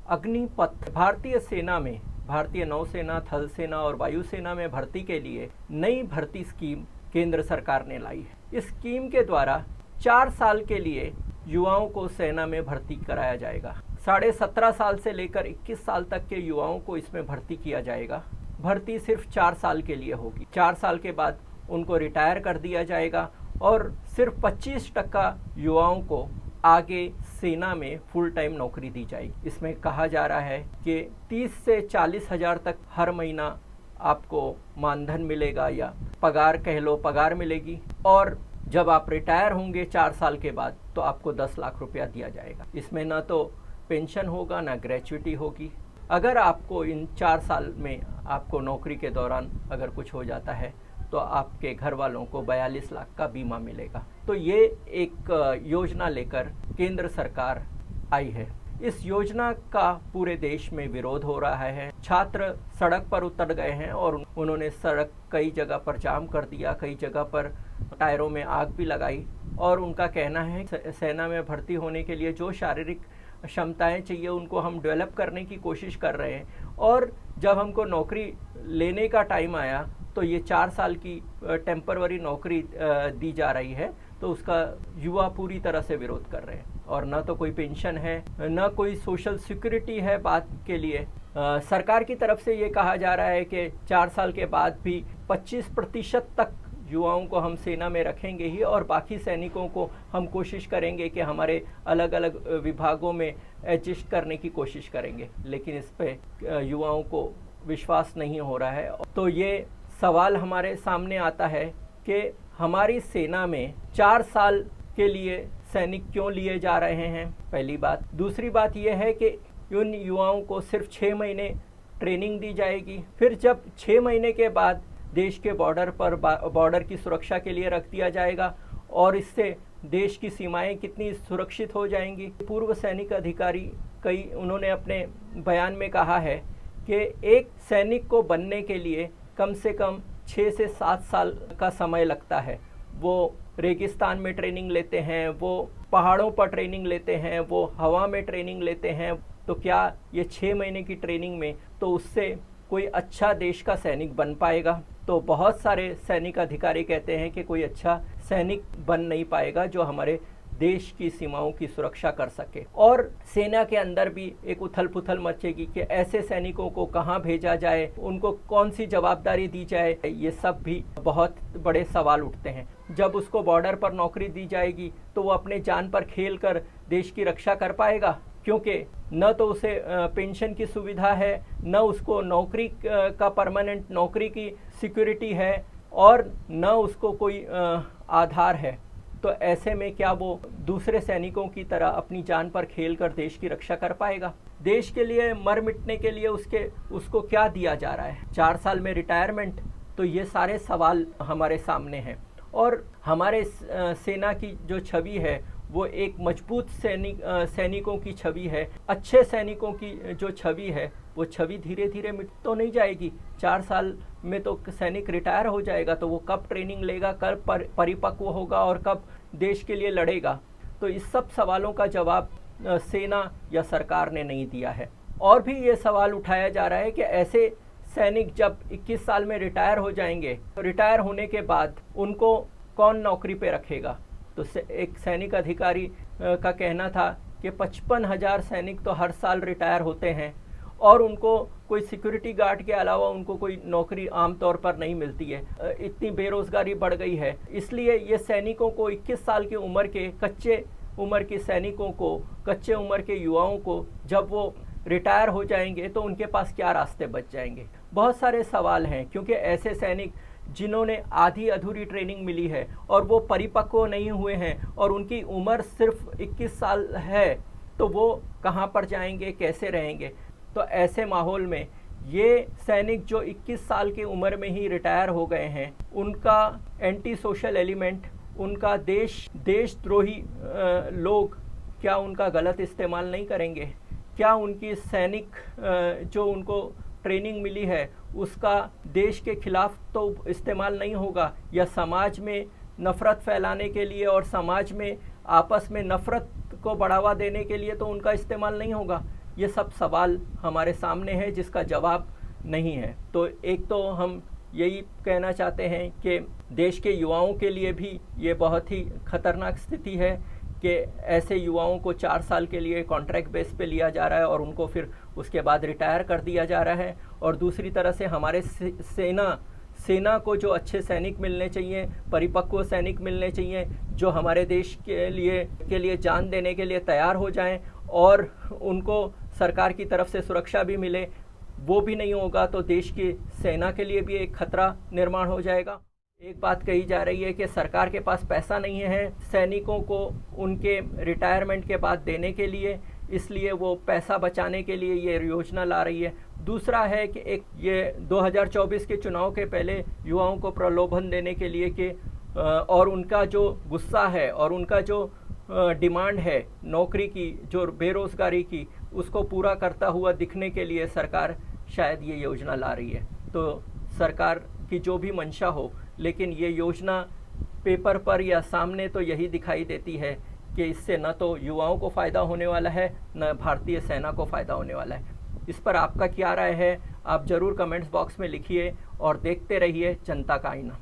अग्निपथ भारतीय सेना में, भारतीय नौसेना, थल सेना और वायुसेना में भर्ती के लिए नई भर्ती स्कीम केंद्र सरकार ने लाई है। इस स्कीम के द्वारा 4 साल के लिए युवाओं को सेना में भर्ती कराया जाएगा। 17.5 साल से लेकर 21 साल तक के युवाओं को इसमें भर्ती किया जाएगा। भर्ती सिर्फ 4 साल के लिए होगी। 4 साल के बाद उनको रिटायर कर दिया जाएगा और सिर्फ 25% युवाओं को आगे सेना में फुल टाइम नौकरी दी जाएगी। इसमें कहा जा रहा है कि 30 से 40 हज़ार तक हर महीना आपको मानधन मिलेगा, या पगार कह लो, पगार मिलेगी। और जब आप रिटायर होंगे 4 साल के बाद तो आपको 10 लाख रुपया दिया जाएगा। इसमें ना तो पेंशन होगा ना ग्रेच्युटी होगी। अगर आपको इन 4 साल में आपको नौकरी के दौरान अगर कुछ हो जाता है तो आपके घर वालों को 42 लाख का बीमा मिलेगा। तो ये एक योजना लेकर केंद्र सरकार आई है। इस योजना का पूरे देश में विरोध हो रहा है। छात्र सड़क पर उतर गए हैं और उन्होंने सड़क कई जगह पर जाम कर दिया, कई जगह पर टायरों में आग भी लगाई। और उनका कहना है सेना में भर्ती होने के लिए जो शारीरिक क्षमताएं चाहिए उनको हम डेवलप करने की कोशिश कर रहे हैं, और जब हमको नौकरी लेने का टाइम आया तो ये 4 साल की टेम्पररी नौकरी दी जा रही है, तो उसका युवा पूरी तरह से विरोध कर रहे हैं। और न तो कोई पेंशन है, न कोई सोशल सिक्योरिटी है बात के लिए। सरकार की तरफ से ये कहा जा रहा है कि 4 साल के बाद भी 25% तक युवाओं को हम सेना में रखेंगे ही, और बाकी सैनिकों को हम कोशिश करेंगे कि हमारे अलग अलग विभागों में एडजस्ट करने की कोशिश करेंगे। लेकिन इस पे युवाओं को विश्वास नहीं हो रहा है। तो ये सवाल हमारे सामने आता है कि हमारी सेना में 4 साल के लिए सैनिक क्यों लिए जा रहे हैं, पहली बात। दूसरी बात यह है कि उन युवाओं को सिर्फ 6 महीने ट्रेनिंग दी जाएगी, फिर जब 6 महीने के बाद देश के बॉर्डर की सुरक्षा के लिए रख दिया जाएगा, और इससे देश की सीमाएं कितनी सुरक्षित हो जाएंगी। पूर्व सैनिक अधिकारी उन्होंने अपने बयान में कहा है कि एक सैनिक को बनने के लिए कम से कम 6 से 7 साल का समय लगता है। वो रेगिस्तान में ट्रेनिंग लेते हैं, वो पहाड़ों पर ट्रेनिंग लेते हैं, वो हवा में ट्रेनिंग लेते हैं। तो क्या ये 6 महीने की ट्रेनिंग में तो उससे कोई अच्छा देश का सैनिक बन पाएगा? तो बहुत सारे सैनिक अधिकारी कहते हैं कि कोई अच्छा सैनिक बन नहीं पाएगा जो हमारे देश की सीमाओं की सुरक्षा कर सके। और सेना के अंदर भी एक उथल पुथल मचेगी कि ऐसे सैनिकों को कहाँ भेजा जाए, उनको कौन सी जवाबदारी दी जाए। ये सब भी बहुत बड़े सवाल उठते हैं। जब उसको बॉर्डर पर नौकरी दी जाएगी तो वो अपने जान पर खेल कर देश की रक्षा कर पाएगा, क्योंकि न तो उसे पेंशन की सुविधा है, न उसको नौकरी का परमानेंट नौकरी की सिक्योरिटी है, और न उसको कोई आधार है। तो ऐसे में क्या वो दूसरे सैनिकों की तरह अपनी जान पर खेल कर देश की रक्षा कर पाएगा? देश के लिए मर मिटने के लिए उसको क्या दिया जा रहा है? 4 साल में रिटायरमेंट? तो ये सारे सवाल हमारे सामने हैं। और हमारे सेना की जो छवि है वो एक मजबूत सैनिकों की छवि है। अच्छे सैनिकों की जो छवि है वो छवि धीरे धीरे मिट तो नहीं जाएगी। 4 साल में तो सैनिक रिटायर हो जाएगा, तो वो कब ट्रेनिंग लेगा, कब परिपक्व होगा और कब देश के लिए लड़ेगा? तो इस सब सवालों का जवाब सेना या सरकार ने नहीं दिया है। और भी ये सवाल उठाया जा रहा है कि ऐसे सैनिक जब 21 साल में रिटायर हो जाएंगे तो रिटायर होने के बाद उनको कौन नौकरी पे रखेगा? तो एक सैनिक अधिकारी का कहना था कि 55,000 सैनिक तो हर साल रिटायर होते हैं, और उनको कोई सिक्योरिटी गार्ड के अलावा उनको कोई नौकरी आमतौर पर नहीं मिलती है। इतनी बेरोजगारी बढ़ गई है। इसलिए ये सैनिकों को 21 साल की उम्र के कच्चे उम्र के सैनिकों को, कच्चे उम्र के युवाओं को जब वो रिटायर हो जाएंगे तो उनके पास क्या रास्ते बच जाएंगे? बहुत सारे सवाल हैं, क्योंकि ऐसे सैनिक जिन्होंने आधी अधूरी ट्रेनिंग मिली है और वो परिपक्व नहीं हुए हैं और उनकी उम्र सिर्फ 21 साल है, तो वो कहाँ पर जाएंगे, कैसे रहेंगे? तो ऐसे माहौल में ये सैनिक जो 21 साल की उम्र में ही रिटायर हो गए हैं, उनका एंटी सोशल एलिमेंट, उनका देशद्रोही लोग क्या उनका गलत इस्तेमाल नहीं करेंगे? क्या उनकी सैनिक जो उनको ट्रेनिंग मिली है उसका देश के खिलाफ तो इस्तेमाल नहीं होगा? या समाज में नफ़रत फैलाने के लिए और समाज में आपस में नफ़रत को बढ़ावा देने के लिए तो उनका इस्तेमाल नहीं होगा? ये सब सवाल हमारे सामने है जिसका जवाब नहीं है। तो एक तो हम यही कहना चाहते हैं कि देश के युवाओं के लिए भी ये बहुत ही खतरनाक स्थिति है कि ऐसे युवाओं को 4 साल के लिए कॉन्ट्रैक्ट बेस पे लिया जा रहा है और उनको फिर उसके बाद रिटायर कर दिया जा रहा है। और दूसरी तरह से हमारे सेना को जो अच्छे सैनिक मिलने चाहिए, परिपक्व सैनिक मिलने चाहिए, जो हमारे देश के लिए जान देने के लिए तैयार हो जाएं और उनको सरकार की तरफ से सुरक्षा भी मिले, वो भी नहीं होगा तो देश की सेना के लिए भी एक खतरा निर्माण हो जाएगा। एक बात कही जा रही है कि सरकार के पास पैसा नहीं है सैनिकों को उनके रिटायरमेंट के बाद देने के लिए, इसलिए वो पैसा बचाने के लिए ये योजना ला रही है। दूसरा है कि एक ये 2024 के चुनाव के पहले युवाओं को प्रलोभन देने के लिए कि और उनका जो गुस्सा है और उनका जो डिमांड है नौकरी की, जो बेरोज़गारी की, उसको पूरा करता हुआ दिखने के लिए सरकार शायद ये योजना ला रही है। तो सरकार की जो भी मंशा हो, लेकिन ये योजना पेपर पर या सामने तो यही दिखाई देती है कि इससे न तो युवाओं को फ़ायदा होने वाला है, न भारतीय सेना को फ़ायदा होने वाला है। इस पर आपका क्या राय है, आप ज़रूर कमेंट्स बॉक्स में लिखिए और देखते रहिए जनता का आईना।